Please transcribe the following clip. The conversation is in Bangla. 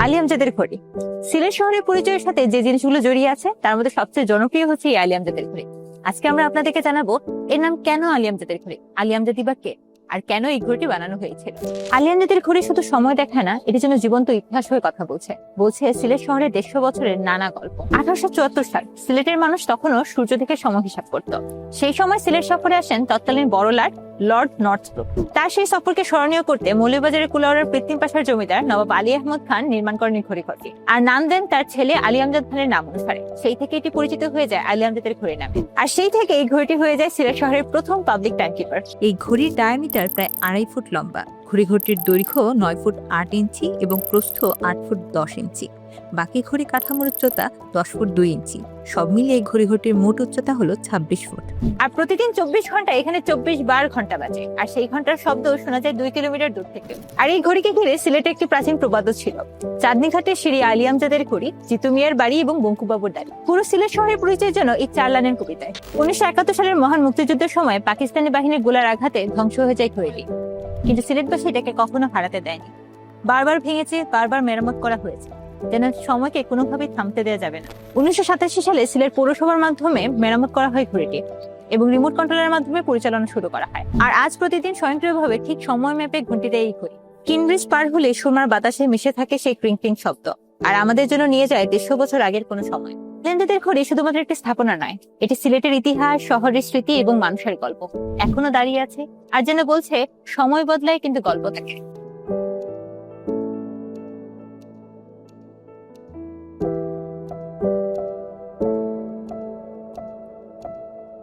আলী আমজাদের ঘড়ি। সিলেট শহরের পরিচয়ের সাথে যে জিনিসগুলো জড়িয়ে আছে তার মধ্যে সবচেয়ে জনপ্রিয় হচ্ছে এই আলী আমজাদের ঘড়ি। আজকে আমরা আপনাদেরকে জানাবো এর নাম কেন আলী আমজাদের ঘড়ি, আলী আমজাদি বা কে, আর কেন এই ঘড়িটি বানানো হয়েছিল। আলী আমজাদের ঘড়ি শুধু সময় দেখায় না, এটি যেন জীবন্ত ইতিহাস হয়ে কথা বলছে সিলেট শহরের 150 বছরের নানা গল্প। 1874 সাল, সিলেটের মানুষ তখনও সূর্য থেকে সময় হিসাব করত। সেই সময় সিলেট সফরে আসেন তৎকালীন বড়লাট লর্ড নর্থব্রুক। তার সেই সফরকে স্মরণীয় করতে মৌলভীবাজারের কুলাউড়ার কৃত্রিম পাশার জমিদার নবাব আলী আহমদ খান নির্মাণ করেন ঘড়িটি, আর নাম দেন তার ছেলে আলী আমজাদ খানের নাম অনুসারে। সেই থেকে এটি পরিচিত হয়ে যায় আলী আমজাদের ঘড়ি নামে, আর সেই থেকে এই ঘড়িটি হয়ে যায় সিলেট শহরের প্রথম পাবলিক টাইম কিপার। এই ঘড়ির ডায়ামিটার প্রায় 2.5 ফুট লম্বা। ঘড়িটির দৈর্ঘ্য 9 ফুট 8 ইঞ্চি এবং প্রস্থ 8 ফুট 10 ইঞ্চি। বাকি ঘড়ি কাঠামোর উচ্চতা 10 ফুট 2 ইঞ্চি। সব মিলিয়ে এই ঘড়িটির মোট উচ্চতা হলো 26 ফুট। আর প্রতিদিন 24 ঘন্টা এখানে 24 বার ঘন্টা বাজে, আর সেই ঘন্টার শব্দ শোনা যায় 2 কিলোমিটার দূর থেকে। আর এই ঘড়িকে ঘিরে সিলেটে একটি প্রাচীন প্রবাদ ছিল, চাঁদনীঘাটের সিঁড়ি আলী আমজাদের ঘড়ি, জিতু মিয়ার বাড়ি এবং বঙ্কুবাবুর দাড়ি। পুরো সিলেট শহরের পরিচয়ের জন্য এই 4 লাইনের কবিতায়। 1971 সালের মহান মুক্তিযুদ্ধের সময় পাকিস্তানি বাহিনীর গোলার আঘাতে ধ্বংস হয়ে যায় ঘড়িটি, কিন্তু সিলেটবাসী এটাকে কখনো হারাতে দেয়নি। বারবার ভেঙেছে, বারবার মেরামত করা হয়েছে, যেন সময়কে কোনোভাবেই থামতে দেওয়া যাবে না। 1987 সালে সিলেট পৌরসভার মাধ্যমে মেরামত করা হয় ঘড়িটি এবং রিমোট কন্ট্রোলের মাধ্যমে পরিচালনা শুরু করা হয়। আর আজ প্রতিদিন স্বয়ংক্রিয়ভাবে ঠিক সময় মেপে ঘন্টিতে এই ঘড়ি। কিনব্রিজ পার হলে সুরমার বাতাসে মিশে থাকে সেই ক্রিং ক্রিং শব্দ, আর আমাদের জন্য নিয়ে যায় 150 বছর আগের কোনো সময়। আমজাদের ঘড়ি শুধুমাত্র একটি স্থাপনা নয়, এটি সিলেটের ইতিহাস, শহরের স্মৃতি এবং মানুষের গল্প। এখনো দাঁড়িয়ে আছে আর যেন বলছে, সময় বদলায় কিন্তু গল্প থাকে।